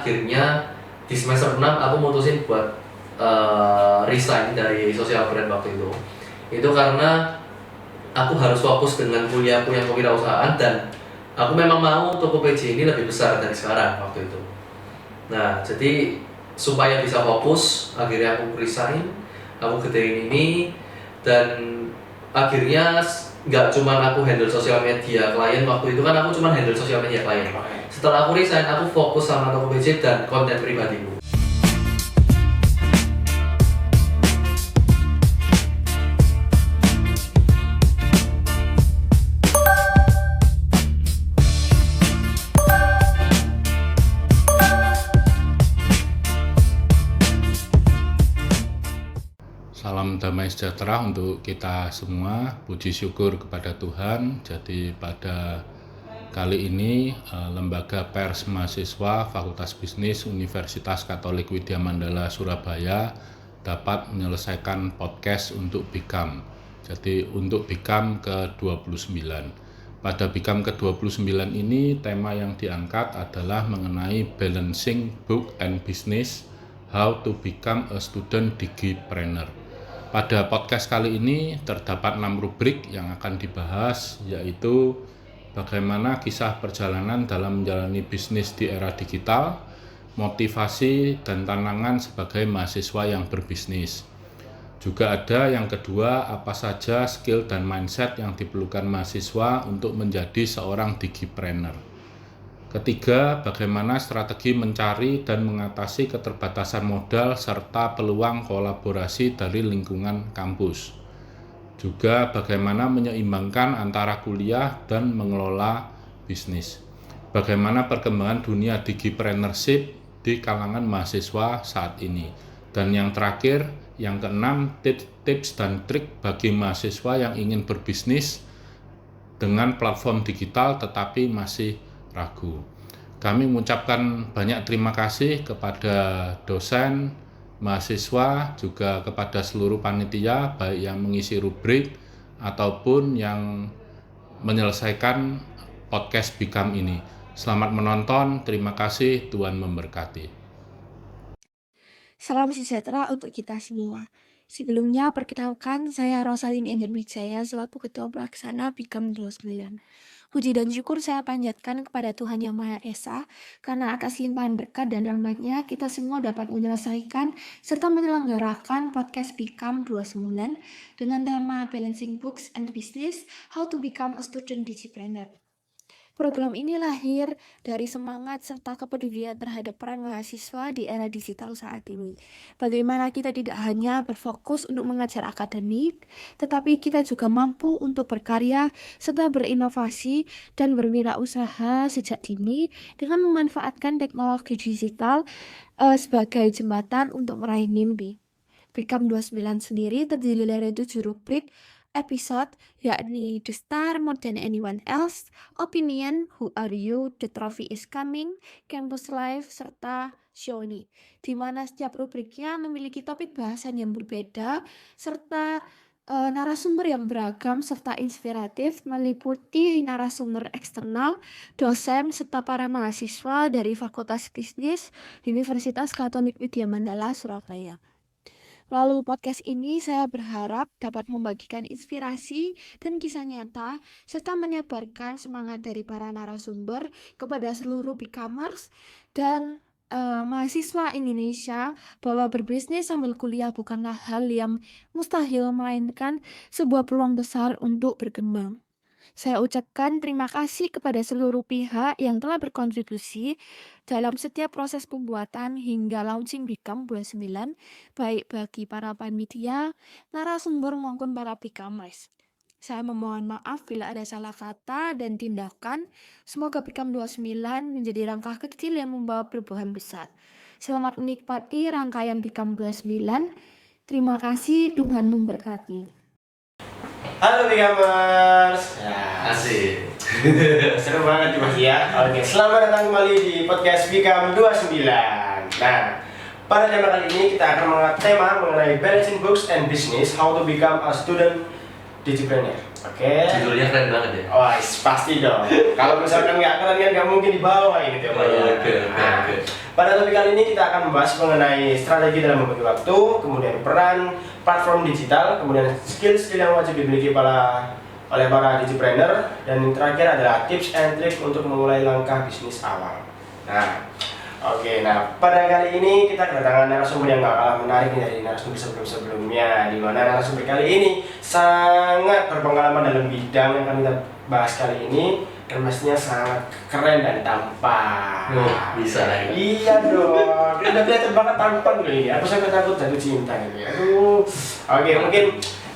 akhirnya di semester 6 aku mutusin buat resign dari social brand waktu itu. Itu karena aku harus fokus dengan kuliahku yang kewirausahaan dan aku memang mau toko PJ ini lebih besar dari sekarang waktu itu. Nah, jadi supaya bisa fokus, akhirnya aku resign, aku gedein ini, dan akhirnya nggak cuma aku handle sosial media klien waktu itu kan aku cuma handle sosial media klien. Setelah aku resign, aku fokus sama toko PJ dan konten pribadiku. Salam damai sejahtera untuk kita semua. Puji syukur kepada Tuhan. Jadi pada kali ini Lembaga Pers Mahasiswa Fakultas Bisnis Universitas Katolik Widya Mandala Surabaya dapat menyelesaikan podcast untuk BIKAM. Jadi untuk BIKAM ke-29. Pada BIKAM ke-29 ini tema yang diangkat adalah mengenai balancing book and business, how to become a student digipreneur. Pada podcast kali ini terdapat 6 rubrik yang akan dibahas, yaitu bagaimana kisah perjalanan dalam menjalani bisnis di era digital, motivasi dan tantangan sebagai mahasiswa yang berbisnis. Juga ada yang kedua, apa saja skill dan mindset yang diperlukan mahasiswa untuk menjadi seorang digipreneur. Ketiga, bagaimana strategi mencari dan mengatasi keterbatasan modal serta peluang kolaborasi dari lingkungan kampus. Juga bagaimana menyeimbangkan antara kuliah dan mengelola bisnis. Bagaimana perkembangan dunia digipreneurship di kalangan mahasiswa saat ini. Dan yang terakhir, yang keenam, tips dan trik bagi mahasiswa yang ingin berbisnis dengan platform digital tetapi masih ragu. Kami mengucapkan banyak terima kasih kepada dosen, mahasiswa, juga kepada seluruh panitia, baik yang mengisi rubrik ataupun yang menyelesaikan podcast BIKAM ini. Selamat menonton, terima kasih, Tuhan memberkati. Salam sejahtera untuk kita semua. Sebelumnya, perkenalkan saya Rosalin Enderwijaya selaku Ketua Pelaksana BIKAM 29. Puji dan syukur saya panjatkan kepada Tuhan Yang Maha Esa, karena atas limpahan berkat dan rahmat-Nya kita semua dapat menyelesaikan serta menyelenggarakan podcast BIKAM 29 dengan tema Balancing Books and Business, How to Become a Student Digipreneur. Program ini lahir dari semangat serta kepedulian terhadap peran mahasiswa di era digital saat ini. Bagaimana kita tidak hanya berfokus untuk mengajar akademik, tetapi kita juga mampu untuk berkarya serta berinovasi dan berwirausaha sejak dini dengan memanfaatkan teknologi digital sebagai jembatan untuk meraih mimpi. BIKAM 29 sendiri terdiri dari 7 rubrik episode, yakni The Star More Than Anyone Else, Opinion, Who Are You, The Trophy Is Coming, Campus Life, serta Show ini, di mana setiap rubriknya memiliki topik bahasan yang berbeda serta narasumber yang beragam serta inspiratif, meliputi narasumber eksternal, dosen serta para mahasiswa dari Fakultas Bisnis Universitas Katolik Widya Mandala Surabaya. Lalu podcast ini saya berharap dapat membagikan inspirasi dan kisah nyata serta menyebarkan semangat dari para narasumber kepada seluruh BIKAMers dan mahasiswa Indonesia bahwa berbisnis sambil kuliah bukanlah hal yang mustahil, melainkan sebuah peluang besar untuk berkembang. Saya ucapkan terima kasih kepada seluruh pihak yang telah berkontribusi dalam setiap proses pembuatan hingga launching BIKAM 29, baik bagi para panitia, narasumber maupun para BIKAMers. Saya memohon maaf bila ada salah kata dan tindakan. Semoga BIKAM 29 menjadi langkah kecil yang membawa perubahan besar. Selamat menikmati rangkaian BIKAM 29. Terima kasih, Tuhan memberkati. Halo BIKAMers. Asik. Seru banget nih Mas ya. Oke, selamat datang kembali di podcast BIKAM 29. Nah, pada tema kali ini kita akan mengangkat tema mengenai balancing books and business, how to become a student digipreneur. Oke. Judulnya keren banget ya. Wah, pasti dong. Kalau misalkan nggak keren kan nggak mungkin dibawa ini temanya. Oke. Pada topik kali ini kita akan membahas mengenai strategi dalam membagi waktu, kemudian peran platform digital, kemudian skill-skill yang wajib dimiliki oleh para digipreneur, dan yang terakhir adalah tips and trick untuk memulai langkah bisnis awal. Nah, pada kali ini kita kedatangan narasumber yang gak kalah menarik dari narasumber sebelumnya, di mana narasumber kali ini sangat berpengalaman dalam bidang yang akan kita bahas kali ini, dan pastinya sangat keren dan tampan. Bisa ya. Iya dong, udah kelihatan banget tampan loh ini. Aku sampai takut jatuh cinta gitu ya. Mungkin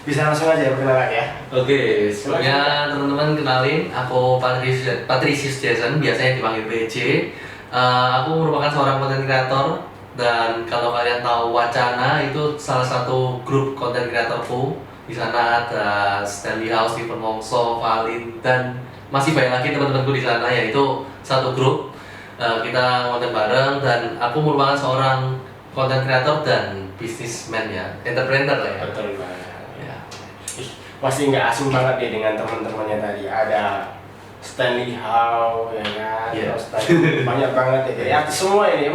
bisa langsung aja perkenalan ya. Sebelumnya teman-teman kenalin, aku Patricius Jason, biasanya dipanggil PJ. Aku merupakan seorang konten kreator, dan kalau kalian tahu Wacana itu salah satu grup konten kreatorku. Di sana ada Stanley House, Stephen Wongso, Valin, dan masih banyak lagi teman-temanku di sana, yaitu satu grup. Kita konten bareng, dan aku merupakan seorang konten kreator dan businessman ya, entrepreneur lah ya. Betul banget. Ya. Pasti nggak asing banget deh dengan teman-temannya tadi. Ada Stanley Howe ya kan, Iya. terus tadi banyak banget ya. Jadi artis semua ini,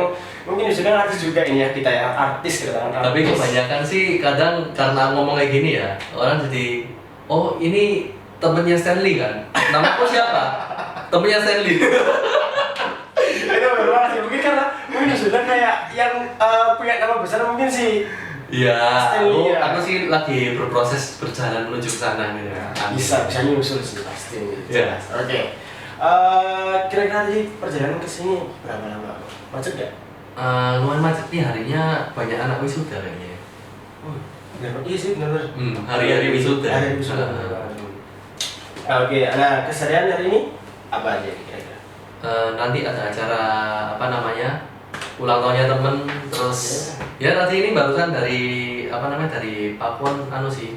mungkin juga artis juga ini ya kita ya, artis kedatangan artis. Tapi kebanyakan sih kadang karena ngomong kayak gini ya, orang jadi, oh ini temennya Stanley kan? Namaku siapa? Temennya Stanley. Itu benar banget sih. Mungkin sudah kayak yang punya nama besar mungkin sih. Iya, Stanley, ya. aku sih lagi berproses berjalan menuju ke sana gitu ya. Bisa nyusul sih pasti. Iya. Oke. Kira-kira tadi perjalanan ke sini berapa lama? Macet nggak? Lumayan macet nih, harinya banyak anak wisuda kayaknya. Iya sih benar. Hari-hari wisuda. Hari wisuda. Oke, nah keseharian hari ini apa aja kira-kira? Nanti ada acara apa namanya, ulang tahunnya temen, terus ya tadi ini barusan dari dari Pakuan sih,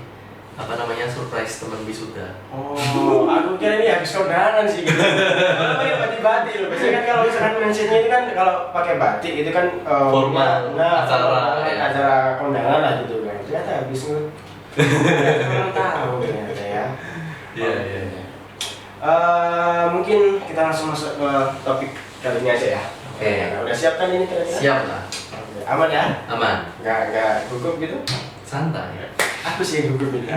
surprise temen wisuda. Oh, aku kira ini habis kondangan sih gitu. Kalau pakai batik-batik loh. Biasanya kan kalau misalkan mentionnya itu kan kalau pakai batik itu kan Formal, acara kondangan lah gitu kan. Ternyata habis kurang tahu ternyata ya. Iya. Mungkin kita langsung masuk ke topik kali ini aja ya. Oke. Udah siap kan ini kira-kira? Siap lah. Oke, aman ya? Aman. Nggak gugup gitu? Santai. Aku sih yang gugup ini.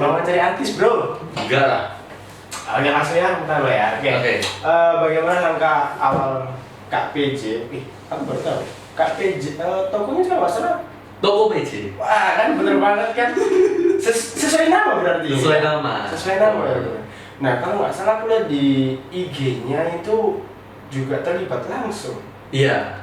Mau cari artis bro? Enggak lah. Oke, langsung ya, bentar lo ya. Oke. Bagaimana langkah awal Kak PJ? Aku baru tahu. Kak PJ, tokonya juga masalah. Toko PJ. Wah, kan bener banget kan? Sesuai nama berarti. Sesuai nama. Sesuai nama ya. Nah, kalau nggak salah aku lihat di IG-nya itu juga terlibat langsung. Iya.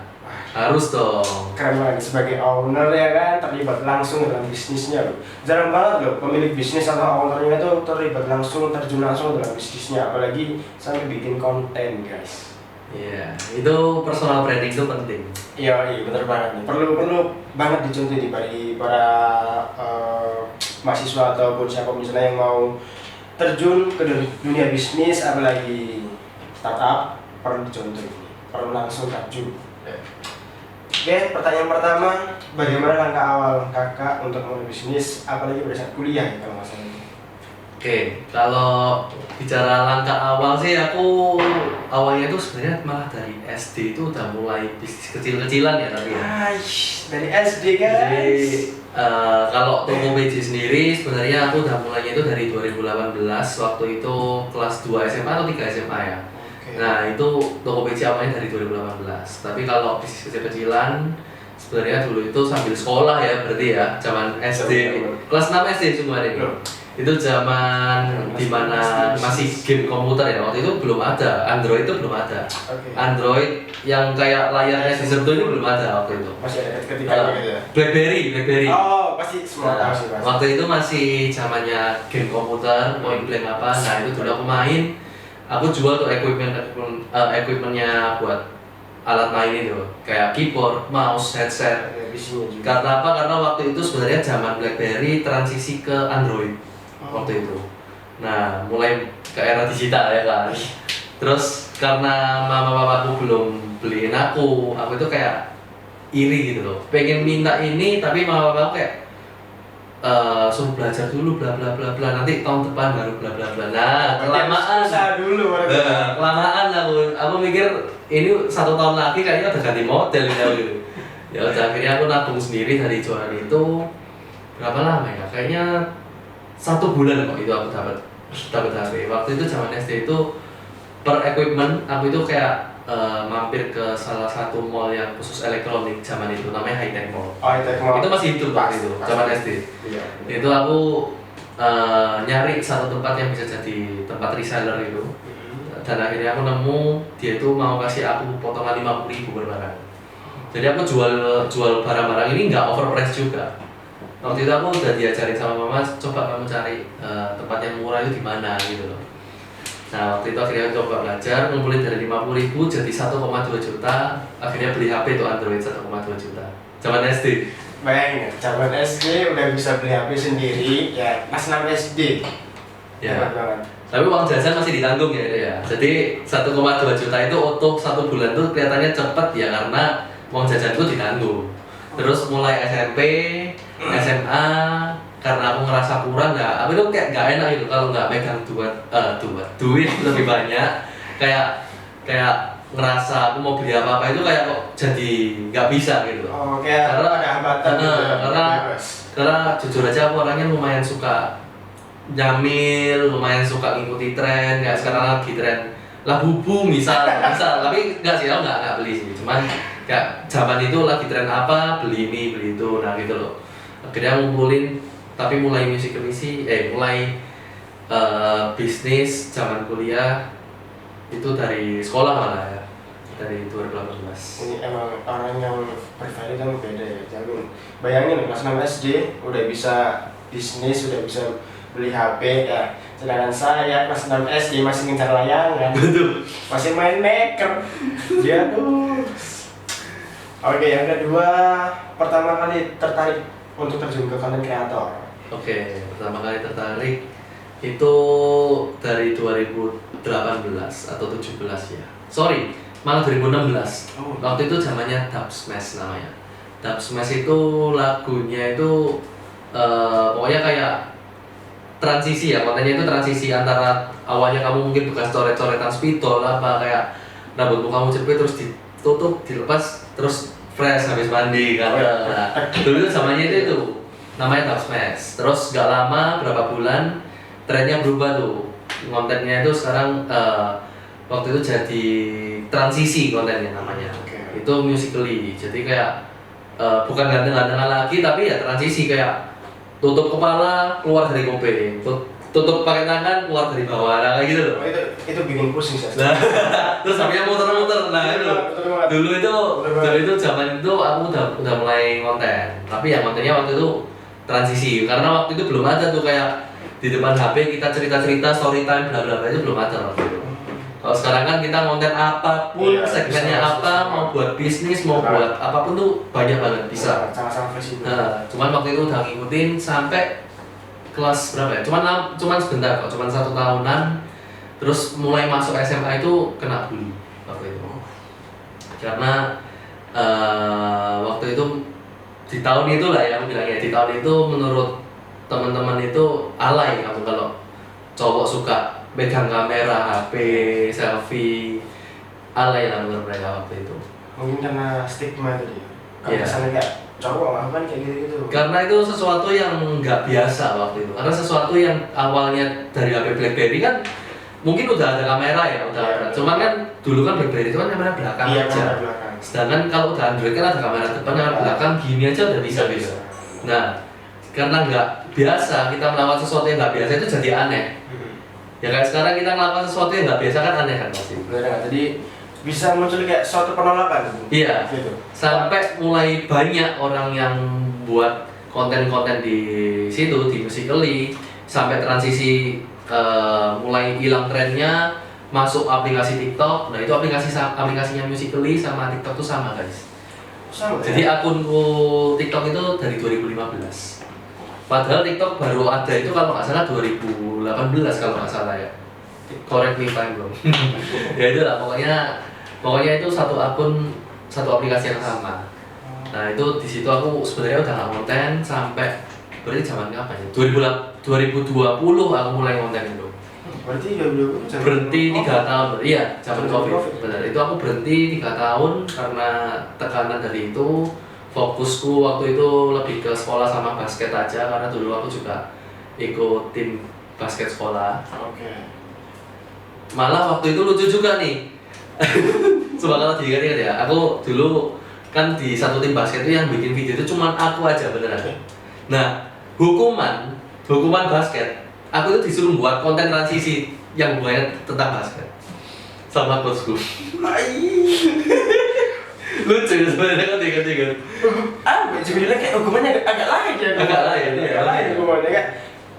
Harus dong. Keren banget sebagai owner ya kan, terlibat langsung dalam bisnisnya loh. Jarang banget loh pemilik bisnis atau ownernya itu terlibat langsung, terjun langsung dalam bisnisnya, apalagi sampai bikin konten guys. Iya, itu personal branding itu penting. Iya bener banget nih. Perlu banget dicontoh bagi para mahasiswa ataupun siapa misalnya yang mau terjun ke dunia bisnis, apalagi startup, perlu dicontoh ini, perlu langsung terjun. Oke, pertanyaan pertama, bagaimana langkah awal kakak untuk mulai bisnis, apalagi pada saat kuliah ya kalau masalah ini? Oke, kalau bicara langkah awal sih, aku awalnya tuh sebenarnya malah dari SD itu udah mulai bisnis kecil-kecilan ya tapi ya. Dari SD guys. Jadi kalau Toko PJ sendiri sebenarnya aku udah mulainya itu dari 2018, waktu itu kelas 2 SMA atau 3 SMA ya. Nah itu Toko PJ awalnya dari 2018. Tapi kalau bisnis kecil-kecilan sebenarnya dulu itu sambil sekolah ya, berarti ya zaman SD, kelas 6 SD cuma ini. Itu zaman dimana masih game komputer ya, waktu itu belum ada, Android itu belum ada. Android yang kayak layarnya disentuh ini belum ada waktu itu. Masih ada ketika gitu ya? Blackberry. Oh, pasti semua tahu sih mas. Waktu itu masih zamannya game komputer, point blank apa. Nah itu dulu aku main, aku jual tuh equipmentnya buat alat main itu, kayak keyboard, mouse, headset. Karena apa? Karena waktu itu sebenarnya zaman BlackBerry transisi ke Android waktu itu. Nah mulai ke era digital ya kan. Terus karena mama papaku belum beliin aku itu kayak iri gitu loh, pengen minta ini tapi mama papaku kayak suruh belajar dulu bla bla bla bla, nanti tahun depan baru bla bla bla. Nah kelamaan dulu kelamaan aku mikir ini 1 tahun lagi kayaknya udah ganti model gitu. Ya udah akhirnya aku nabung sendiri dari jualan itu berapa lama ya? Kayaknya 1 bulan kok itu aku dapat HP. Waktu itu zaman SD itu per equipment aku itu kayak mampir ke salah satu mall yang khusus elektronik zaman itu namanya High Tech Mall. Itu masih hidup waktu itu zaman SD. Iya. Itu aku nyari satu tempat yang bisa jadi tempat reseller itu. Dan akhirnya aku nemu dia itu mau kasih aku potongan 50.000 per barang. Jadi aku jual barang-barang ini nggak overprice juga. Waktu itu aku udah diajarin sama mama, coba kamu cari tempat yang murah itu di mana gitu loh. Nah waktu itu akhirnya coba belajar, ngumpulin dari 50.000 jadi 1,2 juta. Akhirnya beli HP itu Android 1,2 juta. Zaman SD. Bayangin, zaman SD udah bisa beli HP sendiri, ya kelas 6 SD. Ya. Hebat banget. Tapi uang jajan masih ditanggung ya itu ya. Jadi 1,2 juta itu untuk 1 bulan tuh kelihatannya cepet ya karena uang jajan itu ditanggung. Terus mulai SMP, SMA, karena aku ngerasa kurang ya, aku itu kayak nggak enak gitu kalau nggak megang duit lebih banyak. Kayak ngerasa aku mau beli apa-apa itu kayak kok jadi nggak bisa gitu. Oh, kayak Karena- ada hambatan gitu. Karena jujur aja aku orangnya lumayan suka nyamil, lumayan suka ngikuti tren. Kayak sekarang lagi tren Labubu misal, tapi nggak sih, aku nggak beli sih. Cuman kayak zaman itu lagi tren apa, beli ini, beli itu, nah gitu loh. Akhirnya ngumpulin, tapi mulai mulai bisnis zaman kuliah itu dari sekolah malah ya, dari 2018. Ini emang orang yang pribadi kan beda ya, jamin. Bayangin kelas 6 SD udah bisa bisnis, udah bisa beli HP ya. Sedangkan saya kelas 6 SD masih ngejar layangan. Betul. Masih main maker. Dia tuh. Oke, yang kedua, pertama kali tertarik untuk terjun ke content creator. Oke, pertama kali tertarik itu dari 2018 atau 17 ya. Sorry, malah 2016. Oh. Waktu itu zamannya Dub Smash namanya. Dub Smash itu lagunya itu pokoknya kayak transisi ya, kontennya itu transisi antara awalnya kamu mungkin bekas coret-coretan spidol apa kayak rambutmu kamu jepit terus ditutup, dilepas terus fresh habis mandi kan. Nah, dulu itu zamannya itu namanya Dub Smash. Terus gak lama berapa bulan trennya berubah tuh. Kontennya itu sekarang waktu itu jadi transisi kontennya namanya. Oke. Itu Musical.ly. Jadi kayak bukan ganteng-gantengan lagi tapi ya transisi kayak tutup kepala keluar dari kuping, tutup pakai tangan keluar dari bawah, nah kayak gitu loh. Oh, itu bikin pusing sih. Nah, terus sampai muter-muter, nah itu dulu itu zaman itu aku udah mulai konten, tapi ya kontennya waktu itu transisi karena waktu itu belum ada tuh kayak di depan HP kita cerita-cerita story time bla bla bla itu belum ada waktu itu. Kalau sekarang kan kita konten apapun, Iya, segmennya bisa, apa, bisa. mau buat bisnis, mau buat apapun tuh banyak banget bisa. Sama-sama fleksibel. Nah, cuman waktu itu udah ngikutin sampai kelas berapa ya? Cuman sebentar kok, cuman 1 tahunan. Terus mulai masuk SMA itu kena bully waktu itu. Karena waktu itu di tahun itu lah ya aku bilangnya, di tahun itu menurut teman-teman itu alay kamu kalau cowok suka pegang kamera, HP, selfie, alay lah menurut mereka waktu itu. Mungkin karena stigma tadi. Kalau Iya. misalnya kayak cowok melakukan kayak gitu. Karena itu sesuatu yang nggak biasa waktu itu. Karena sesuatu yang awalnya dari HP BlackBerry kan mungkin udah ada kamera ya, udah Iya. ada. Cuman kan dulu kan BlackBerry itu kan kamera belakang Iya, aja. kamera belakang. Sedangkan kalau udah Android kan ada kamera depan, kamera belakang gini aja udah bisa gitu. Nah, karena nggak biasa kita melakukan sesuatu yang nggak biasa itu jadi aneh. Ya kayak sekarang kita melakukan sesuatu yang nggak biasa kan aneh kan pasti. Benar nggak? Jadi bisa muncul kayak suatu penolakan. Iya. Gitu. Sampai mulai banyak orang yang buat konten-konten di situ di Musical.ly sampai transisi mulai hilang trennya masuk aplikasi TikTok. Nah itu aplikasinya Musical.ly sama TikTok tuh sama guys. Sama. Jadi ya? akunku TikTok itu dari 2015. Padahal TikTok baru ada itu kalau nggak salah 2018 kalau nggak salah ya. Correct me if I'm wrong. Ya itu lah pokoknya itu satu akun satu aplikasi yang sama. Nah itu di situ aku sebenarnya udah nggak konten sampai berarti zaman kapan ya? 2020 aku mulai konten itu. Berarti 2020 zaman berhenti 3 COVID. tahun, iya zaman Zaman COVID, COVID. benar. Itu aku berhenti 3 tahun karena tekanan dari itu. Fokusku waktu itu lebih ke sekolah sama basket aja, karena dulu aku juga ikut tim basket sekolah. Oke. Malah waktu itu lucu juga nih. Coba kalau diingat-ingat ya, aku dulu kan di satu tim basket itu yang bikin video itu cuma aku aja beneran. Nah, hukuman basket, aku itu disuruh buat konten transisi yang bukannya tentang basket sama coachku. Lucu ya sebenarnya kan tiga-tiga. Sebenarnya kayak hukumannya agak lain ya. Agak lain, iya. Agak lain hukumannya kan.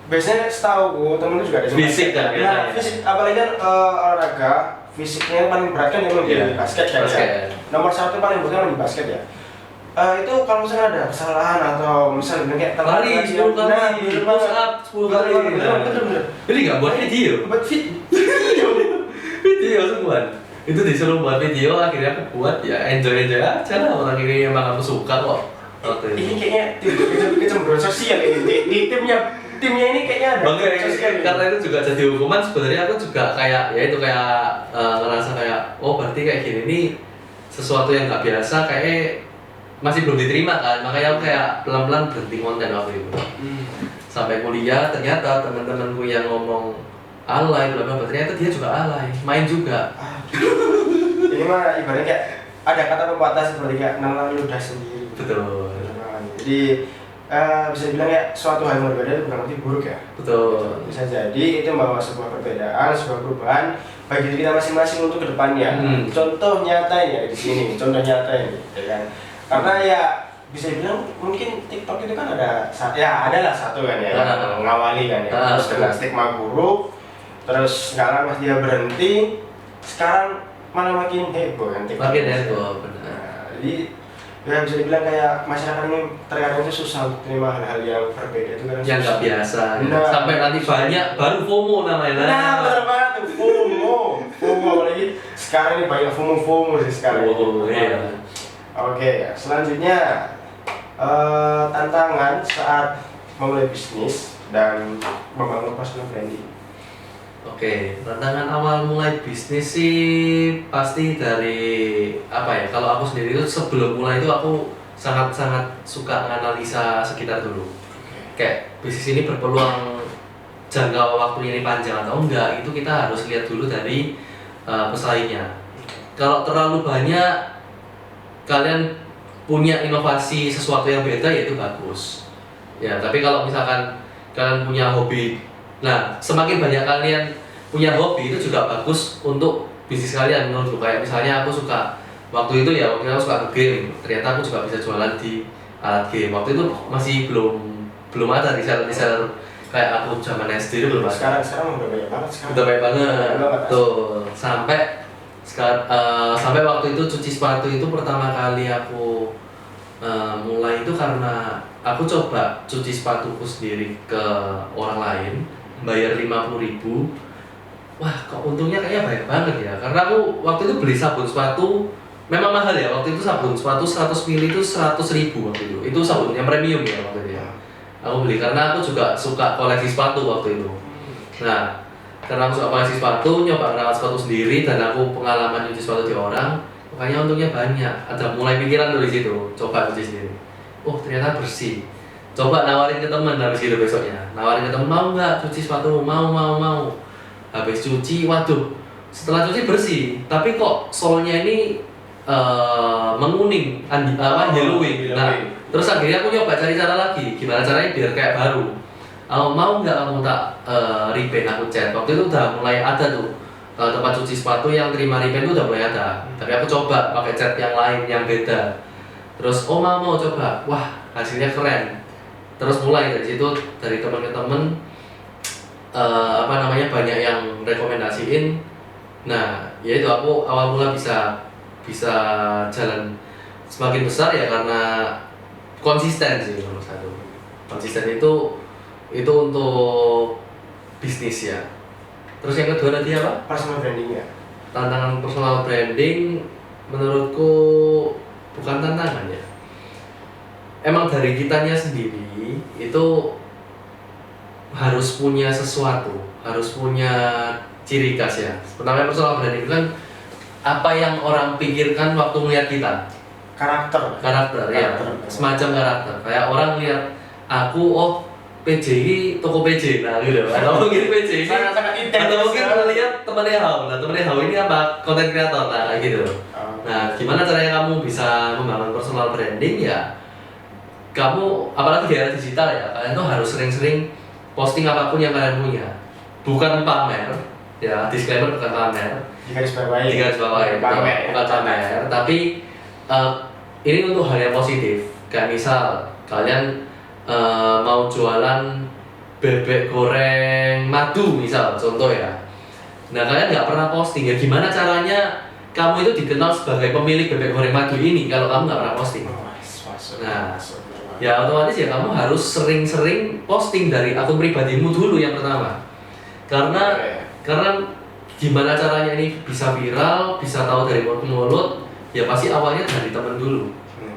Biasanya setahu temen juga ada Fisik kan ya, biasanya. fisik, apalagi kan olahraga fisiknya yang paling berat kan memang di Iya, basket kan basket. ya. Nomor 1 paling berat kan di basket ya. Itu kalau misalnya ada kesalahan atau misalnya kayak Lari 10 kali, push up 10 kali. Bener. Jadi nggak buat video, Buat video. video semua. Itu disuruh buat video, akhirnya aku buat ya enjoy aja lah, orang ini emang aku suka kok. Waktu Ini itu. kayaknya kecemburuan sosial ini di timnya ini kayaknya ada Makanya kecemburuan sosial ini. karena itu juga jadi hukuman, sebenarnya aku juga kayak ya itu kayak ngerasa kayak oh berarti kayak gini nih sesuatu yang nggak biasa, kayak masih belum diterima kan, makanya aku kayak pelan-pelan berhenti konten waktu itu. Sampai kuliah ternyata teman-temanku yang ngomong alay bla bla bla, ternyata dia juga alay, main juga. Ini mah ibaratnya kayak ada kata pepatah seperti kayak nelan ludah sendiri. Betul. Jadi bisa dibilang ya suatu hal yang berbeda itu bukan berarti buruk ya. Betul. Bisa jadi itu membawa sebuah perbedaan, sebuah perubahan bagi diri kita masing-masing untuk kedepannya. Contoh nyata ini di sini, contoh nyata ini, ya kan? Karena ya bisa dibilang mungkin TikTok itu kan adalah satu kan ya, mengawali kan ya, terus kena stigma buruk, terus sekarang pas dia berhenti, sekarang malah makin heboh kan TikTok. Makin heboh, benar. Nah, jadi ya bisa dibilang kayak masyarakat ini terkadang itu susah untuk terima hal-hal yang berbeda itu kan Yang nggak biasa. Nah, sampai nanti banyak baru FOMO namanya. Nah, benar banget tuh FOMO lagi sekarang ini banyak FOMO sih sekarang. Oh, iya. Oke, selanjutnya tantangan saat memulai bisnis dan membangun personal branding. Oke, tantangan awal mulai bisnis sih pasti dari apa ya? Kalau aku sendiri itu sebelum mulai itu aku sangat-sangat suka menganalisa sekitar dulu. Kayak bisnis ini berpeluang jangka waktunya ini panjang atau enggak, itu kita harus lihat dulu dari pesaingnya. Kalau terlalu banyak kalian punya inovasi sesuatu yang beda, ya itu bagus. Ya, tapi kalau misalkan kalian punya hobi, nah semakin banyak kalian punya hobi itu juga bagus untuk bisnis kalian menurutku. Kayak misalnya aku suka waktu itu aku suka game, ternyata aku juga bisa jualan di alat game. Waktu itu masih belum ada reseller kayak aku zaman SD itu belum ada. Sekarang udah banyak banget sekarang. Udah banyak banget. Banget. Tuh, sampai waktu itu cuci sepatu itu pertama kali aku mulai itu karena aku coba cuci sepatuku sendiri ke orang lain, bayar 50.000. Wah, kok untungnya kayaknya banyak banget ya. Karena aku waktu itu beli sabun sepatu memang mahal ya. Waktu itu sabun sepatu 100 ml itu 100.000 waktu itu. Itu sabun yang premium ya waktu itu ya. Aku beli karena aku juga suka koleksi sepatu waktu itu. Nah, karena aku suka koleksi sepatu, nyoba ngerawat sepatu sendiri, dan aku pengalaman nyuci sepatu di orang, makanya untungnya banyak. Ada mulai pikiran dari situ, coba cuci sendiri. Oh, ternyata bersih. Coba nawarin ke teman habis itu besoknya. Nawarin ke teman, mau nggak cuci sepatu? Mau. Habis cuci, waduh, setelah cuci bersih, tapi kok solnya ini menguning, yellowing. Nah, terus akhirnya aku nyoba cari cara lagi, gimana caranya biar kayak baru. Mau nggak kamu tak repaint, aku cat. Waktu itu udah mulai ada tuh tempat cuci sepatu yang terima repaint itu udah mulai ada. Tapi aku coba pakai cat yang lain yang beda. Terus mau coba, wah hasilnya keren. Terus mulai dari situ, dari teman ke teman, banyak yang rekomendasiin. Nah, ya itu aku awal mula bisa jalan semakin besar ya karena konsisten sih nomor satu. Konsisten itu untuk bisnis ya. Terus yang kedua tadi apa? Personal branding ya. Tantangan personal branding menurutku bukan tantangan ya. Emang dari kitanya sendiri itu harus punya sesuatu, harus punya ciri khas ya. Pertama personal branding itu kan apa yang orang pikirkan waktu melihat kita. Karakter ya, semacam karakter. Kayak orang lihat aku, oh PJ ini toko PJ, nah gitu. Atau mungkin PJ ini, sangat intens. atau mungkin lihat temannya Hao. Nah temannya Hao ini apa? Konten kreator, nah kayak gitu. Nah gimana caranya kamu bisa membangun personal branding ya? Kamu apalagi di era digital ya, kalian tuh harus sering-sering posting apapun yang kalian punya. Bukan pamer, ya disclaimer bukan pamer. Jika pamer, bukan pamer, tapi ini untuk hal yang positif. Kayak misal kalian mau jualan bebek goreng madu misal, contoh ya. Nah kalian nggak pernah posting ya, gimana caranya kamu itu dikenal sebagai pemilik bebek goreng madu ini kalau kamu nggak pernah posting? Nah, ya otomatis ya kamu harus sering-sering posting dari akun pribadimu dulu yang pertama. Karena gimana caranya ini bisa viral, bisa tahu dari mulut ke mulut, ya pasti awalnya dari teman dulu.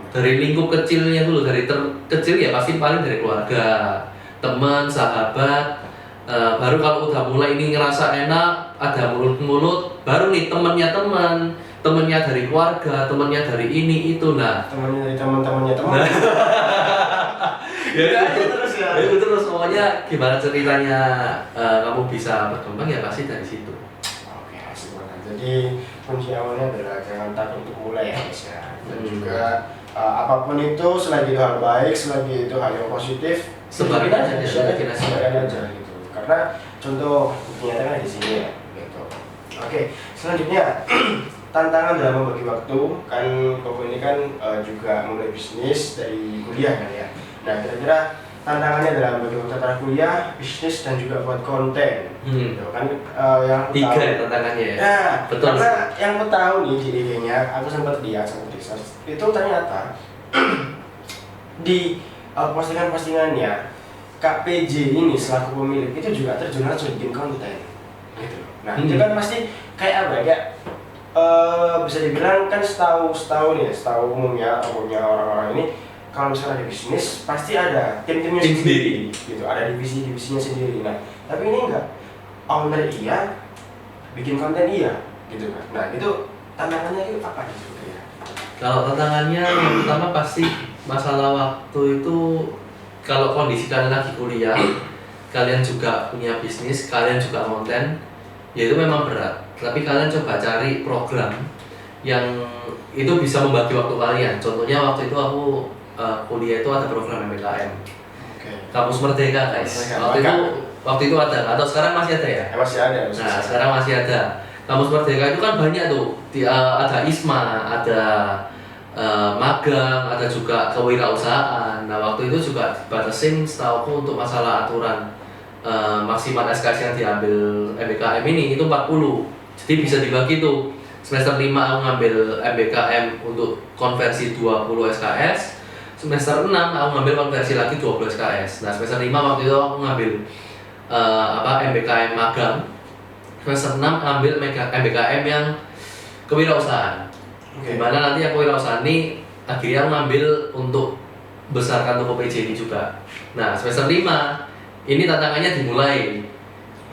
Dari lingkup kecilnya dulu, dari terkecil ya pasti paling dari keluarga, teman, sahabat. Baru kalau udah mulai ini ngerasa enak, ada mulut ke mulut, baru nih temennya dari keluarga, temennya dari ini itu, nah temannya dari teman-temannya teman. itu terus pokoknya gimana ceritanya kamu bisa berkembang ya pasti dari situ. Oke, asik banget. Jadi kunci awalnya adalah jangan takut untuk mulai ya guys ya. Dan juga apapun itu selagi itu hal baik, selagi itu hal yang positif, Sebarin aja gitu. Karena contoh nyatanya di sini ya gitu. Oke, selanjutnya tantangan dalam membagi waktu. Kan Koko ini kan juga mulai bisnis dari kuliah kan ya. Nah kira-kira tantangannya dalam bagi waktu antara kuliah, bisnis dan juga buat konten. Gitu kan yang aku Tiga tahu, tantangannya ya. ya, Betul. karena yang aku tahu nih di IG-nya, aku sempat lihat sama research itu ternyata di postingan-postingannya Kak PJ ini selaku pemilik itu juga terjun langsung bikin konten gitu. Nah itu kan pasti kayak apa ya, bisa dibilang kan setahu umumnya orang-orang ini kalau misalnya ada bisnis pasti ada tim-timnya Tim sendiri gitu, ada divisinya sendiri. Nah tapi ini enggak, owner iya, bikin konten iya gitu kan. Nah itu tantangannya itu apa gitu ya? Kalau tantangannya yang pertama pasti masalah waktu itu. Kalau kondisi kalian lagi kuliah, kalian juga punya bisnis, kalian juga konten, ya itu memang berat. Tapi kalian coba cari program yang itu bisa membagi waktu kalian. Contohnya waktu itu aku kuliah itu ada program MBKM, Kampus Merdeka guys. Waktu itu ada, atau sekarang masih ada ya? Masih ada. Nah sekarang masih ada. Kampus Merdeka itu kan banyak tuh, ada ISMA, ada magang, ada juga kewirausahaan. Nah waktu itu juga dibatasin setauku untuk masalah aturan maksimal SKS yang diambil MBKM ini itu 40. Jadi bisa dibagi tuh, semester 5 aku ngambil MBKM untuk konversi 20 SKS, semester 6 aku ngambil konversi lagi 20 SKS. Nah semester 5 waktu itu aku ngambil MBKM magang, semester 6 ambil MBKM yang kewirausahaan. Dimana nanti aku kewirausahaan ini akhirnya aku ngambil untuk besarkan toko PJ ini juga. Nah semester 5 ini tantangannya dimulai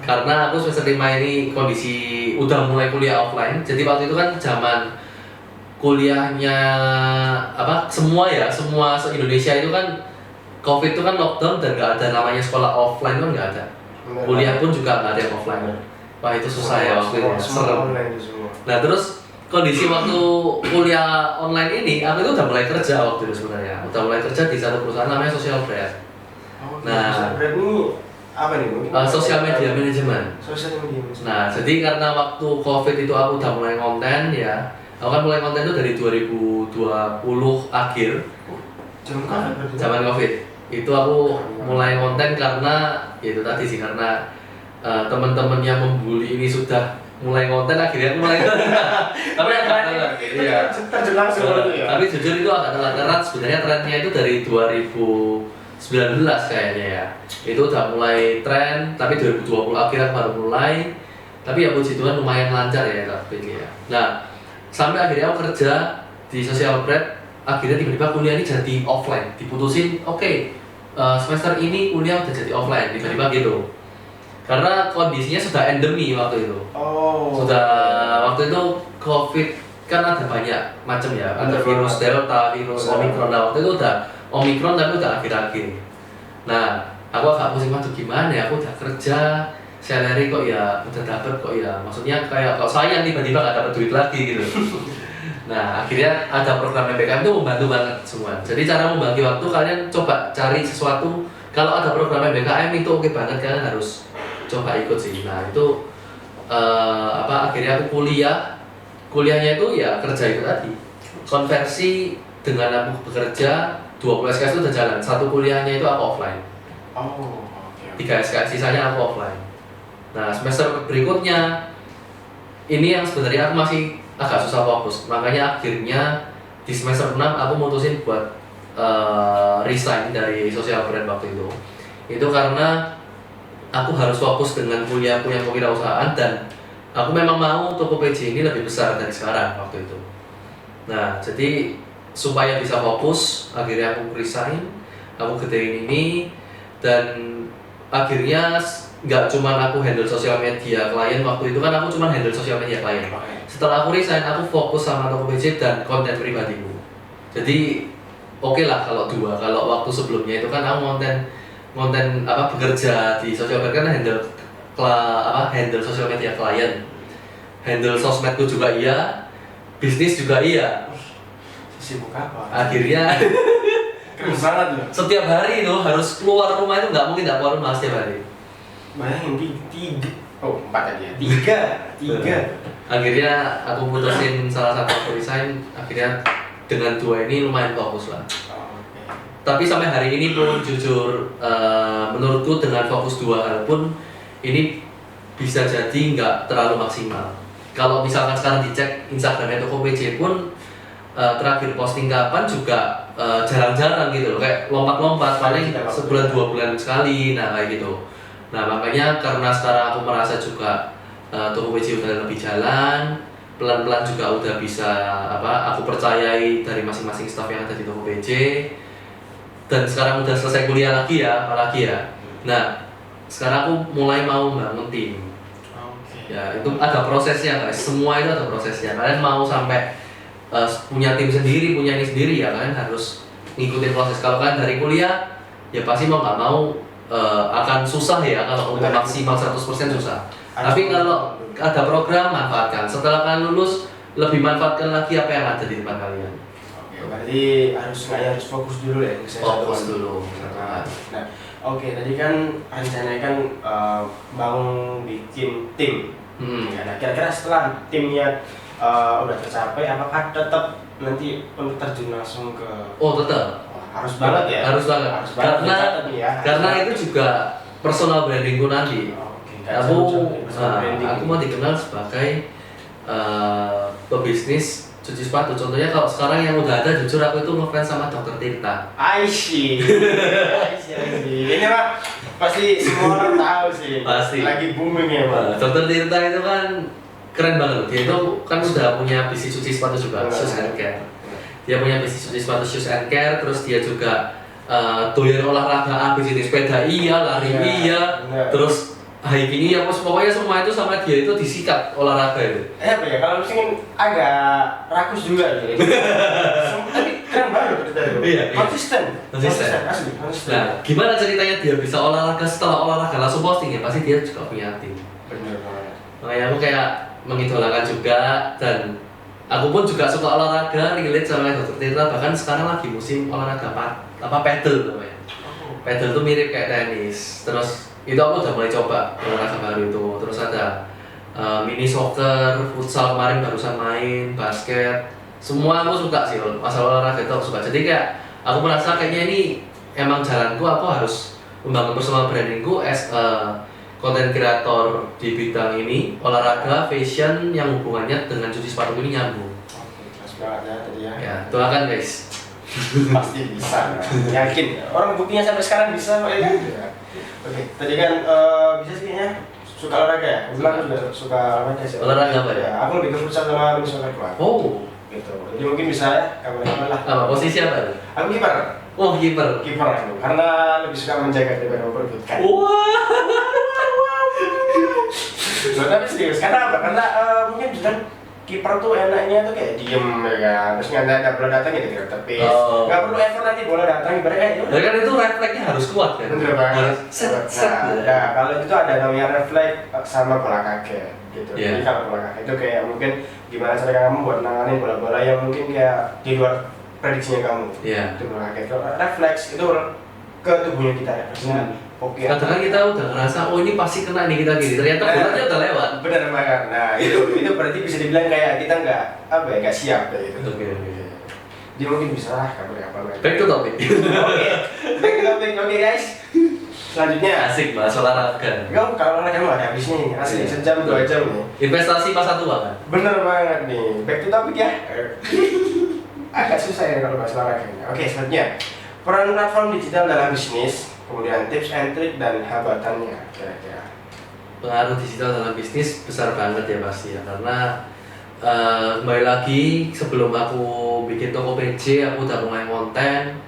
karena aku semester 5 ini kondisi udah mulai kuliah offline. Jadi waktu itu kan zaman kuliahnya semua se-Indonesia itu kan COVID itu kan lockdown dan nggak ada namanya sekolah offline, kan nggak ada. Kuliah pun juga nggak ada yang offline. Wah itu susah ya waktu itu, serem. Nah terus kondisi waktu kuliah online ini, aku itu udah mulai kerja waktu itu sebenarnya. Udah mulai kerja di satu perusahaan namanya Social Bread. Social Bread ini apa nih? Social Media Management. Nah, jadi karena waktu COVID itu aku udah mulai konten ya. Aku kan mulai konten itu dari 2020 akhir. Zaman COVID. Itu aku mulai konten karena itu tadi sih, karena teman-teman yang membuli ini sudah mulai konten, akhirnya aku mulai tapi terjun langsung ya. Tapi jujur itu agak telat. Sebenarnya trennya itu dari 2019 kayaknya ya. Itu udah mulai tren, tapi 2020 akhirnya baru mulai. Tapi ya puji Tuhan lumayan lancar ya tapi ya. Nah, sampai akhirnya aku kerja di Social Bread, akhirnya tiba-tiba kuliah ini jadi offline. Diputusin, semester ini kuliah udah jadi offline, tiba-tiba gitu. karena kondisinya sudah endemi waktu itu. Sudah waktu itu COVID kan ada banyak macam ya, ada virus Delta, virus Omicron. Nah, waktu itu udah Omicron tapi udah akhir-akhir. Nah, aku agak pusing, waduh gimana ya, aku udah kerja, salary kok ya udah dapet kok ya, maksudnya kayak kok sayang tiba-tiba gak dapet duit lagi gitu. Nah, akhirnya ada program PPKM itu membantu banget semua. Jadi cara membagi waktu, kalian coba cari sesuatu. Kalau ada program PPKM itu oke banget, kalian harus coba ikut sih. Nah, itu akhirnya aku kuliahnya itu ya kerja itu tadi. Konversi dengan aku bekerja 20 SKS itu udah jalan. Satu kuliahnya itu aku offline. 3 SKS sisanya aku offline. Nah, semester berikutnya ini yang sebenarnya aku masih agak susah fokus. Makanya akhirnya di semester 6 aku mutusin buat resign dari social brand waktu itu. Itu karena aku harus fokus dengan kuliahku yang kewirausahaan, dan aku memang mau toko PJ ini lebih besar dari sekarang waktu itu. Nah, jadi supaya bisa fokus, akhirnya aku resign, aku gedein ini, dan akhirnya nggak cuma aku handle sosial media klien waktu itu kan, aku cuma handle sosial media klien. Setelah aku resign, aku fokus sama toko PJ dan konten pribadiku. Jadi oke lah kalau dua. Kalau waktu sebelumnya itu kan aku konten bekerja di sosial media kan handle sosial media klien, handle sosmedku juga iya, bisnis juga iya. Sibuk apa? Akhirnya keren banget loh. Setiap hari itu harus keluar rumah, itu nggak mungkin nggak keluar rumah setiap hari. Bayangin 4 tadi ya. 3. Akhirnya aku putusin salah satu aku resign. Akhirnya dengan 2 ini lumayan fokus lah. Tapi sampai hari ini pun jujur, menurutku dengan fokus 2 hal pun ini bisa jadi nggak terlalu maksimal. Kalau misalkan sekarang dicek Instagramnya Toko PJ pun terakhir posting kapan juga jarang-jarang gitu loh, kayak lompat-lompat paling sebulan 2 bulan sekali, nah kayak gitu. Nah makanya karena sekarang aku merasa juga Toko PJ udah lebih jalan, pelan-pelan juga udah bisa aku percayai dari masing-masing staff yang ada di Toko PJ. Dan sekarang udah selesai kuliah lagi ya, apalagi ya. Nah, sekarang aku mulai mau bangun tim. Ya, itu ada prosesnya guys. Semua itu ada prosesnya. Kalian mau sampai punya tim sendiri, punya ini sendiri ya, kalian harus ngikutin proses. Kalau kalian dari kuliah, ya pasti mau nggak mau akan susah ya. Kalau untuk maksimal 100% susah. Tapi kalau ada program, manfaatkan. Setelah kalian lulus, lebih manfaatkan lagi apa yang ada di depan kalian. Berarti harus fokus dulu ya. Fokus dulu. Nah, tadi kan rencananya kan bangun bikin tim. Nah, kira-kira setelah timnya udah tercapai, apakah tetap nanti untuk terjun langsung ke? Oh tetap. Harus banget ya. Harus banget. Karena itu juga personal brandingku nanti. Aku mau dikenal sebagai pebisnis cuci sepatu. Contohnya kalau sekarang yang udah ada, jujur aku itu ngefans sama Dr. Tirta. Aisyah. Ini mah pasti semua orang tahu sih. Pasti. Lagi booming ya Pak. Dr. Tirta itu kan keren banget. Dia itu kan udah punya bisnis cuci sepatu juga, shoes and care. Dia punya bisnis cuci sepatu shoes and care, terus dia juga doyan olahraga, bisnis sepeda iya, lari iya, terus hiking iya, pokoknya semua itu sama dia itu disikat olahraga itu. Apa ya, kalau mungkin agak rakus juga gitu. Tapi keren banget itu. Iya. Konsisten. Asli. Nah, gimana ceritanya dia bisa olahraga, setelah olahraga langsung posting ya? Pasti dia juga punya tim. Bener banget. Makanya aku kayak mengidolakan juga, dan aku pun juga suka olahraga, relate sama Dr. Tirta. Bahkan sekarang lagi musim olahraga paddle namanya. Paddle tuh mirip kayak tenis. Terus itu aku udah mulai coba olahraga baru itu. Terus ada mini soccer, futsal kemarin barusan main, basket. Semua aku suka sih, masalah olahraga itu aku suka. Jadi kayak aku merasa kayaknya ini emang jalanku, aku harus membangun personal brandingku as konten kreator di bidang ini, olahraga, fashion yang hubungannya dengan cuci sepatu ini nyambung. Oke, jelas banget ya tadi ya. Ya, doakan guys. Pasti bisa, yakin. Orang buktinya sampai sekarang bisa kok ya. Oke, tadi kan bisa sih ya, suka olahraga ya? Aku bilang juga suka olahraga sih. Olahraga apa ya? Aku lebih ke futsal sama mini soccer keluar. Oh, Gitu. Jadi mungkin bisa ya, kamu lah. apa posisi apa? Aku kiper. Oh, kiper. Kiper aku, karena lebih suka menjaga daripada memperebutkan. Wah. Loh, tapi serius, karena apa? Karena mungkin kan kiper tuh enaknya tuh kayak diem ya kan, terus nggak perlu datang gitu ke tepis, nggak perlu effort nanti bola datang ibaratnya ya udah. Ya kan itu refleksnya harus kuat kan. Bener banget. Set. Nah, kalau itu ada namanya refleks sama bola kaki gitu. Yeah. Jadi kalau bola kaki itu kayak mungkin gimana cara kamu buat nanganin bola-bola yang mungkin kayak di luar prediksinya kamu. Iya. Itu bola kaki. Kalau refleks itu ke tubuhnya kita refleksnya. Oke. Kadang kita udah ngerasa, oh ini pasti kena nih kita gini. Ternyata bolanya udah lewat. Benar banget. Nah itu berarti bisa dibilang kayak kita nggak nggak siap kayak gitu. Oke. Dia mungkin bisa lah kapan-kapan. Back to topic. Oke. Back to topic. Oke guys. Selanjutnya. Asik bahas olahraga. Kamu kalau olahraga mah ada habisnya nih. Asli sejam 2 jam nih. Investasi masa tua kan. Bener banget nih. Back to topic ya. Agak susah ya kalau bahas olahraganya. Oke selanjutnya. Peran platform digital dalam bisnis, kemudian tips and trick dan hambatannya kira-kira. Pengaruh digital dalam bisnis besar banget ya pasti ya, karena kembali lagi sebelum aku bikin toko PJ aku udah mulai konten,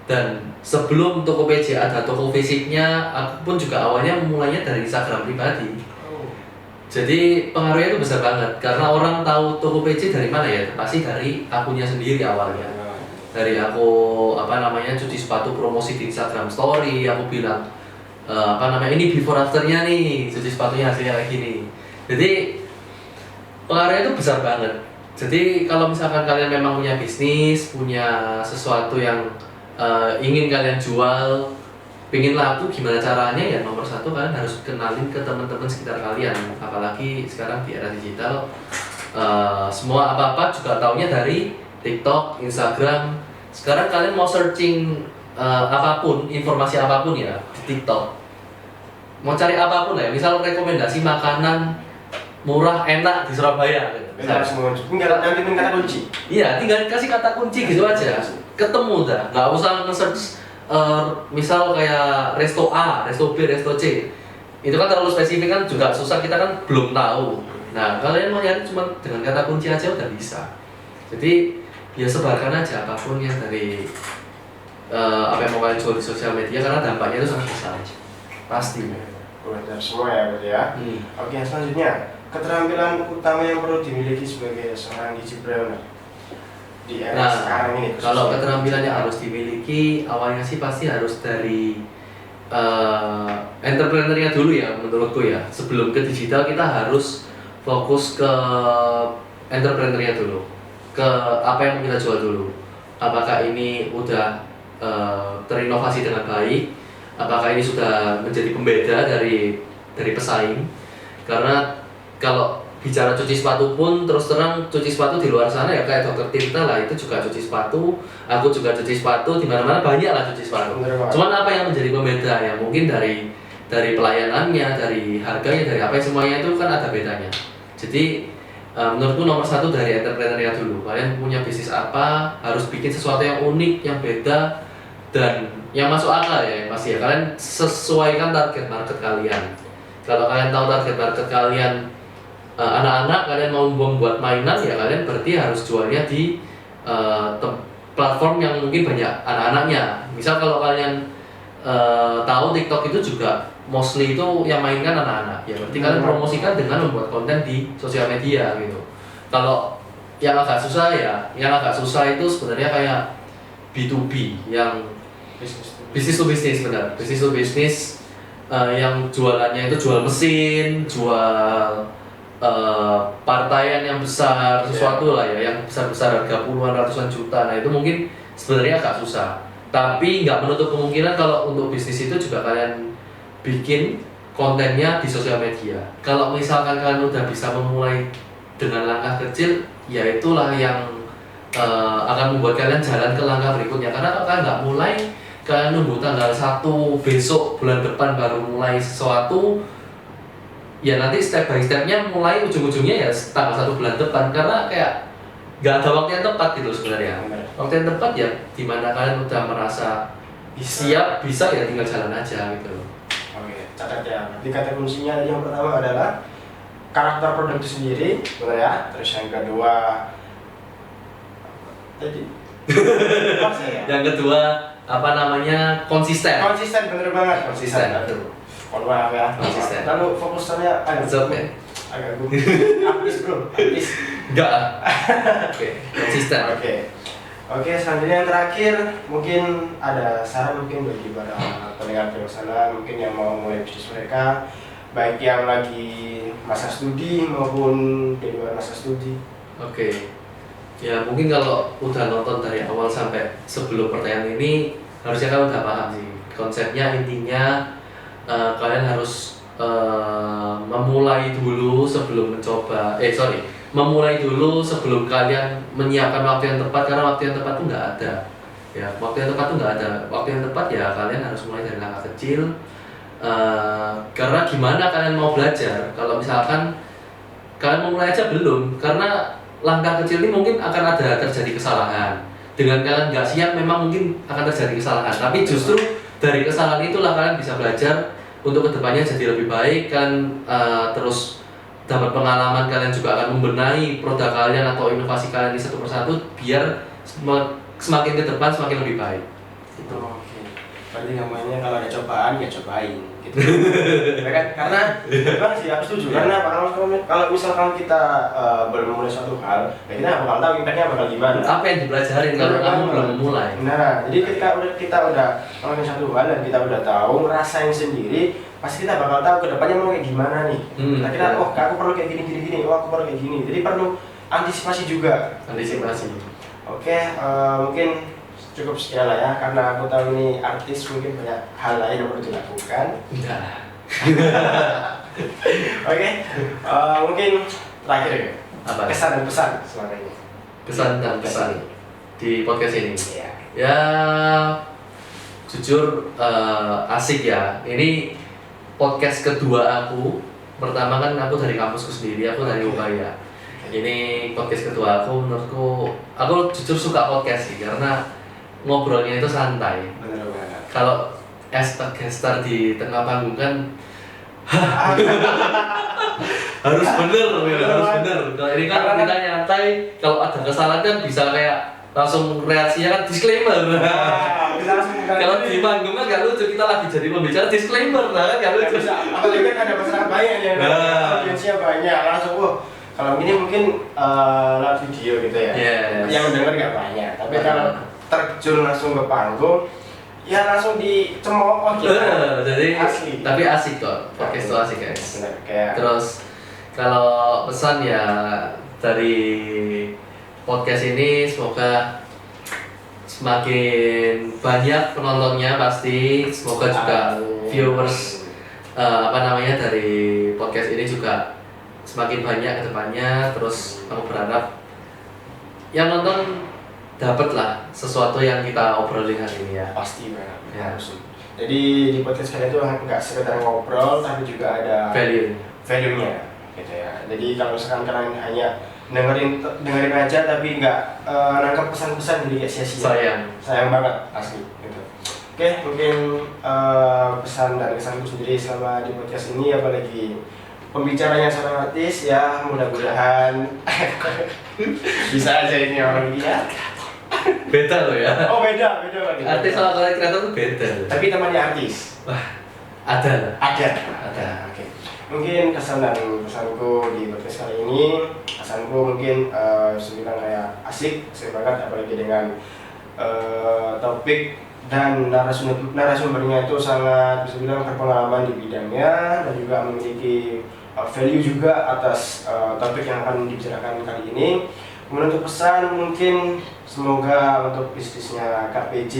dan sebelum toko PJ ada toko fisiknya aku pun juga awalnya mulainya dari Instagram pribadi. Jadi pengaruhnya itu besar banget karena orang tahu toko PJ dari mana ya, pasti dari akunnya sendiri awalnya. Dari aku cuci sepatu promosi di Instagram Story, aku bilang ini before afternya nih, cuci sepatunya hasilnya kayak gini. Jadi pengaruhnya itu besar banget. Jadi kalau misalkan kalian memang punya bisnis, punya sesuatu yang ingin kalian jual, pingin laku, gimana caranya ya? Nomor satu kalian harus kenalin ke teman-teman sekitar kalian. Apalagi sekarang di era digital, semua apa-apa juga taunya dari TikTok, Instagram. Sekarang kalian mau searching apapun, informasi apapun ya di TikTok, mau cari apapun lah ya, misal rekomendasi makanan murah enak di Surabaya tinggal nanti kata kunci. Iya, tinggal kasih kata kunci gitu aja, ketemu dah, nggak usah nge-search misal kayak resto A, resto B, resto C, itu kan terlalu spesifik kan juga susah, kita kan belum tahu. Nah kalian mau nyari cuma dengan kata kunci aja udah bisa. Jadi ya sebarkan aja apapun yang dari apa yang mau kalian jual di sosial media, karena dampaknya itu sangat besar pasti. Benar semua ya berarti ya. Oke selanjutnya, keterampilan utama yang perlu dimiliki sebagai seorang digipreneur di era sekarang ini. Kalau keterampilan yang harus dimiliki awalnya sih pasti harus dari entrepreneurnya dulu ya menurutku ya. Sebelum ke digital kita harus fokus ke entrepreneurnya dulu, ke apa yang kita jual dulu. Apakah ini udah terinovasi dengan baik? Apakah ini sudah menjadi pembeda dari pesaing? Karena kalau bicara cuci sepatu pun terus terang cuci sepatu di luar sana ya kayak Dokter Tirta lah, itu juga cuci sepatu, aku juga cuci sepatu, di mana-mana banyak lah cuci sepatu. Cuman apa yang menjadi pembeda ya mungkin dari pelayanannya, dari harganya, dari apa semuanya itu kan ada bedanya. Jadi menurutku nomor satu dari entrepreneurnya dulu. Kalian punya bisnis apa, harus bikin sesuatu yang unik, yang beda, dan yang masuk akal ya pasti ya. Kalian sesuaikan target market kalian. Kalau kalian tahu target market kalian anak-anak, kalian mau membuat mainan ya kalian berarti harus jualnya di platform yang mungkin banyak anak-anaknya. Misal kalau kalian tahu TikTok itu juga mostly itu yang mainkan anak-anak ya, berarti kalian promosikan dengan membuat konten di sosial media gitu. Kalau yang agak susah itu sebenarnya kayak B2B, yang bisnis to bisnis, benar, bisnis to bisnis, yang jualannya itu jual mesin, jual partaian yang besar, sesuatu lah ya, yang besar-besar harga puluhan ratusan juta. Nah itu mungkin sebenarnya agak susah, tapi nggak menutup kemungkinan kalau untuk bisnis itu juga kalian bikin kontennya di sosial media. Kalau misalkan kalian udah bisa memulai dengan langkah kecil, ya itulah yang akan membuat kalian jalan ke langkah berikutnya. Karena kalau kalian nggak mulai, kalian nunggu tanggal 1 besok bulan depan baru mulai sesuatu, ya nanti step by stepnya mulai ujung-ujungnya ya tanggal 1 bulan depan. Karena kayak nggak ada waktu yang tepat gitu sebenarnya. Waktu yang tepat ya dimana kalian udah merasa siap, bisa ya tinggal jalan aja gitu. Oke, catat ya. Nanti kata kuncinya yang pertama adalah karakter produk itu sendiri, benar ya. Terus yang kedua tadi Yang kedua konsisten. Konsisten, bener banget. Konsisten. Mohon maaf ya. Konsisten. Lalu fokusannya Job ya? agak gue. Artis bro, artis. Enggak. Oke, konsisten. Oke, selanjutnya yang terakhir mungkin ada saran mungkin bagi para pendengar di luar sana mungkin yang mau mulai bisnis mereka, baik yang lagi masa studi maupun di luar masa studi. Oke. Ya mungkin kalau udah nonton dari awal sampai sebelum pertanyaan ini harusnya kan udah paham sih konsepnya. Intinya kalian harus memulai dulu sebelum mencoba. Memulai dulu sebelum kalian menyiapkan waktu yang tepat, karena waktu yang tepat tuh nggak ada. Ya, waktu yang tepat tuh nggak ada. Waktu yang tepat ya kalian harus mulai dari langkah kecil. Karena gimana kalian mau belajar kalau misalkan kalian mau mulai aja belum? Karena langkah kecil ini mungkin akan ada terjadi kesalahan. Dengan kalian nggak siap memang mungkin akan terjadi kesalahan. Tapi justru dari kesalahan itulah kalian bisa belajar untuk kedepannya jadi lebih baik. Kalian terus dapat pengalaman, kalian juga akan membenahi produk kalian atau inovasi kalian di satu persatu biar semakin ke depan semakin lebih baik. Gitu. Oke. Berarti namanya kalau ada cobaan ya cobain gitu. Ya kan? Karena memang sih aku setuju. Karena kalau misalkan kita belum mulai suatu hal, ya kita nggak bakal tahu impactnya bakal gimana. Apa yang dipelajarin kalau kamu belum mulai? Nah, jadi ketika kita udah ngelakuin satu hal dan kita udah tahu ngerasain sendiri, pasti kita bakal tahu kedepannya mau kayak gimana nih. Kita oh aku perlu kayak gini, oh aku perlu kayak gini. Jadi perlu antisipasi juga. Antisipasi. Oke, mungkin cukup sekian lah ya, karena aku tahu ini artis mungkin banyak hal lain yang perlu dilakukan. Enggak. Oke, mungkin terakhir ya. Apa? Kesan dan pesan selama ini. Kesan dan pesan di podcast ini. Iya. Ya jujur asik ya. Ini podcast kedua aku. Pertama kan aku dari kampusku sendiri, aku dari Ubaya. Ini podcast kedua aku, menurutku aku jujur suka podcast sih karena ngobrolnya itu santai. Bener banget. Kalau gestar di tengah panggung kan harus bener. Kalau ini kan kita nyantai, kalau ada kesalahan kan bisa kayak langsung reaksinya kan disclaimer. Bisa langsung Kalau di panggung kan nggak lucu, kita lagi jadi pembicara disclaimer, nah kan nggak lucu. apalagi kan ada masyarakat banyak yang audiensnya banyak langsung kalau ini mungkin lewat video gitu ya. Yang mendengar nggak banyak, tapi kalau terjun langsung ke panggung ya langsung dicemooh gitu. Jadi asli. tapi asik kok, podcast itu asik guys. Bener, kayak Terus kalau pesan ya dari podcast ini semoga semakin banyak penontonnya pasti, semoga juga viewers dari podcast ini juga semakin banyak ke depannya. Terus aku berharap yang nonton dapatlah sesuatu yang kita obrolin hari ini ya. pasti banget. Ya. Jadi di podcast kalian itu nggak sekedar ngobrol, tapi juga ada value-nya gitu ya. Jadi kalau misalkan kalian hanya dengerin aja tapi nggak nangkap pesan-pesan, jadi kayak sia-sia. Sayang banget asli gitu. Oke, mungkin pesan dan kesanku sendiri selama di podcast ini, apalagi pembicaranya seorang artis ya, mudah-mudahan bisa aja ini orang dia. Beda loh ya. Oh beda banget. Artis sama konten kreator tuh beda. Tapi temannya artis. Wah, ada lah. Ada. Oke. Mungkin kesan dan pesanku di podcast kali ini, kesanku mungkin sebilang kayak asik banget, apalagi dengan topik dan narasumbernya itu sangat bisa bilang berpengalaman di bidangnya dan juga memiliki value juga atas topik yang akan dibicarakan kali ini. Kemudian untuk pesan mungkin semoga untuk bisnisnya KPJ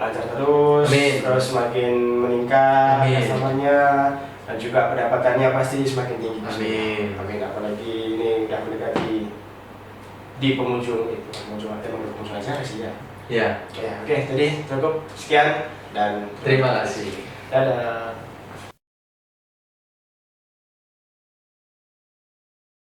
lancar terus, terus semakin meningkat customernya dan juga pendapatannya pasti semakin tinggi. Amin. Apalagi ini udah mendekati di pengunjung aja sih ya. Ya. Oke, jadi cukup sekian dan Terima kasih. dadah.